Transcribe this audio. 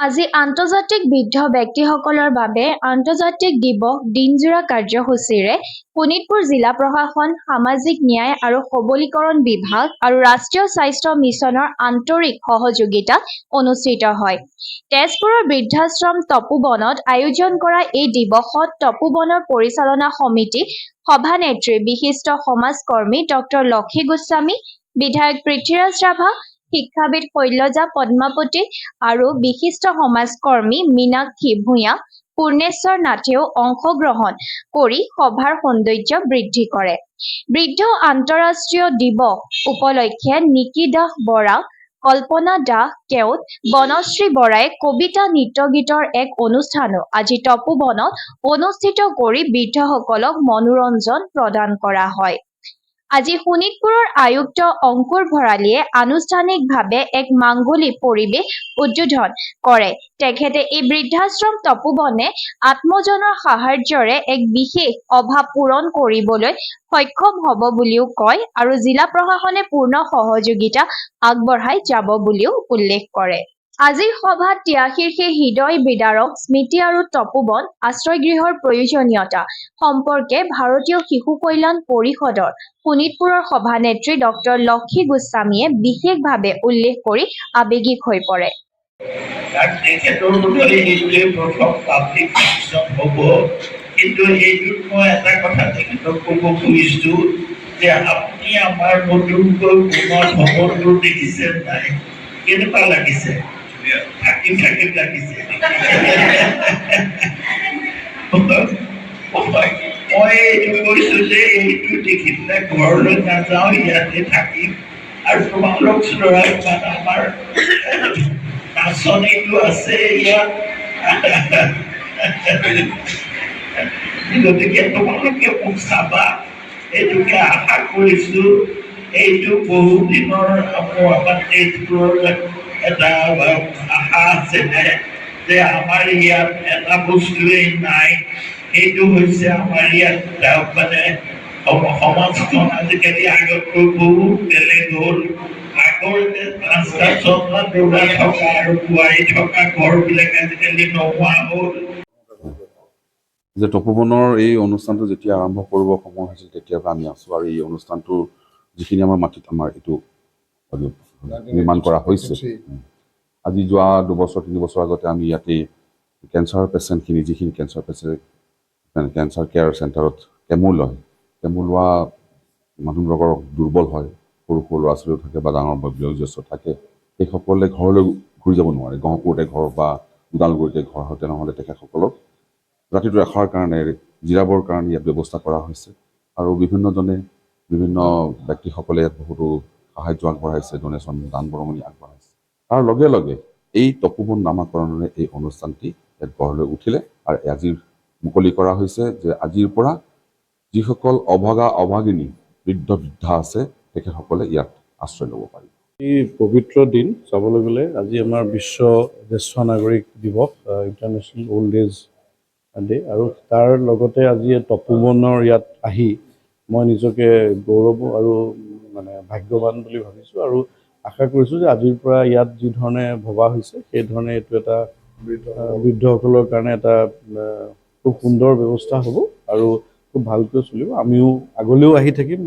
আজি আন্তৰ্জাতিক বৃদ্ধ ব্যক্তিসকলৰ বাবে আন্তৰ্জাতিক দিৱস দিনজোৰা কাৰ্যসূচীৰে শোণিতপুৰ জিলা প্ৰশাসন, সামাজিক ন্যায় আৰু সবলীকৰণ বিভাগ আৰু ৰাষ্ট্ৰীয় স্বাস্থ্য মিছনৰ আন্তৰিক সহযোগিতাত অনুষ্ঠিত হয়। তেজপুৰৰ বৃদ্ধাশ্ৰম তপোবনত আয়োজন কৰা এই দিৱসত তপোবনৰ পৰিচালনা সমিতি সভানেত্ৰী বিশিষ্ট সমাজকৰ্মী ডক্টৰ লক্ষী গোস্বামী, বিধায়ক পৃথ্বীৰাজ ৰাভা, শিক্ষাবিদ শৈলজা পদ্মাৱতী আৰু বিশিষ্ট সমাজকৰ্মী মীনাক্ষী ভূঞা, পূৰ্ণেশ্বৰ নাথেও অংশগ্ৰহণ কৰি সভাৰ সৌন্দৰ্য বৃদ্ধি কৰে। বৃদ্ধ আন্তঃৰাষ্ট্ৰীয় দিৱস উপলক্ষে নিকি দাস বৰা, কল্পনা দাস কেওট, বনশ্ৰী বৰাই কবিতা নৃত্যগীতৰ এক অনুষ্ঠানো আজি তপোবনত অনুষ্ঠিত কৰি বৃদ্ধসকলক মনোৰঞ্জন প্ৰদান কৰা হয়। আজি শোণিতপুৰৰ আয়ুক্ত অংকুৰ ভৰালীয়ে আনুষ্ঠানিকভাৱে এক মাংগলিক পৰিৱেশ উদ্বোধন কৰে। তেখেতে এই বৃদ্ধাশ্ৰম তপোবনে আত্মজনৰ সাহায্যৰে এক বিশেষ অভাৱ পূৰণ কৰিবলৈ সক্ষম হ'ব বুলিও কয় আৰু জিলা প্ৰশাসনে পূৰ্ণ সহযোগিতা আগবঢ়াই যাব বুলিও উল্লেখ কৰে। আজিৰ সভাত ত্যাগশীৰ্ষে হৃদয় বিদাৰক স্মৃতি আৰু তপোবন আশ্ৰয়গৃহৰ প্ৰয়োজনীয়তা সম্পৰ্কে ভাৰতীয় শিশু কল্যাণ পৰিষদৰ শোণিতপুৰৰ সভানেত্ৰী ডক্টৰ লক্ষী গোস্বামীয়ে বিশেষভাৱে উল্লেখ কৰি আৱেগিক হৈ পৰে। কিন্তু এইটোত মই এটা কথা তেখেতক ক'ব খুজিছোঁ যে আপুনি আমাৰ নতুনকৈ পুনৰ খবৰটো দেখিছে নাই, কেনেকুৱা লাগিছে? থাকিম লাগিছে। মই এইটো কৈছোঁ যে এইটো দেখি পেলাই ঘৰলৈ নাযাওঁ, ইয়াতে থাকিম আৰু তোমালোক আমাৰ নাচনীটো আছে ইয়াত, গতিকে তোমালোকে মোক চাবা, এইটোকে আশা কৰিছোঁ। এইটো বহুদিনৰ আমাৰ তেজপুৰৰ এটা আশা আছে যে আমাৰ ইয়াত এটা বস্তুৱেই নাই, সেইটো হৈছে আমাৰ ইয়াত মানে সমাজখন আজিকালি আগতকৈ বহুত বেলেগ হ'ল। আগতে 5টা 6টা দৌৰা থকা আৰু বোৱাৰী থকা ঘৰবিলাক আজিকালি নোহোৱা হ'ল। যে তপোবনৰ এই অনুষ্ঠানটো যেতিয়া আৰম্ভ কৰিব সময় হৈছিল তেতিয়াৰ পৰা আমি আছোঁ আৰু এই অনুষ্ঠানটোৰ যিখিনি আমাৰ মাটিত আমাৰ এইটো নিৰ্মাণ কৰা হৈছে। আজি যোৱা 2 বছৰ 3 বছৰ আগতে আমি ইয়াতে কেঞ্চাৰ পেচেণ্টখিনি, যিখিনি কেঞ্চাৰ পেচেণ্ট কেঞ্চাৰ কেয়াৰ চেণ্টাৰত কেমো লয়, কেমো লোৱা মানুহবিলাকৰ দুৰ্বল হয়, সৰু সৰু ল'ৰা ছোৱালীও থাকে বা ডাঙৰ বয়োজ্যেষ্ঠ থাকে, সেইসকলে ঘৰলৈ ঘূৰি যাব নোৱাৰে। গহপুৰতে ঘৰ বা ওদালগুৰিতে ঘৰ হয়, তেনেহ'লে তেখেতসকলক ৰাতিটো ৰখাৰ কাৰণে, জিৰাবৰ কাৰণে ইয়াত ব্যৱস্থা কৰা হৈছে আৰু বিভিন্ন ব্যক্তিসকলে ইয়াত বহুতো সাহায্য আগবঢ়াইছে, ডনেশ্যন দান বৰঙণি আগবঢ়াইছে। তাৰ লগে লগে এই তপোবন নামাকৰণেৰে এই অনুষ্ঠানটি ইয়াত গঢ়লৈ উঠিলে আৰু আজিৰ মুকলি কৰা হৈছে যে আজিৰ পৰা যিসকল অভাগা অভাগিনী বৃদ্ধা আছে তেখেতসকলে ইয়াত আশ্ৰয় ল'ব পাৰিব। এই পবিত্ৰ দিন চাবলৈ গ'লে আজি আমাৰ বিশ্ব জ্যেষ্ঠ নাগৰিক দিৱস, ইণ্টাৰনেশ্যনেল অল্ড এজ ডে, আৰু তাৰ লগতে আজি তপোবনৰ ইয়াত আহি মই নিজকে গৌৰৱ আৰু মানে ভাগ্যৱান বুলি ভাবিছোঁ আৰু আশা কৰিছোঁ যে আজিৰ পৰা ইয়াত যি ধৰণে ভবা হৈছে সেই ধৰণে এইটো এটা বৃদ্ধসকলৰ কাৰণে এটা খুব সুন্দৰ ব্যৱস্থা হ'ব আৰু খুব ভালকৈ চলিব। আমিও আগলৈও আহি থাকিম।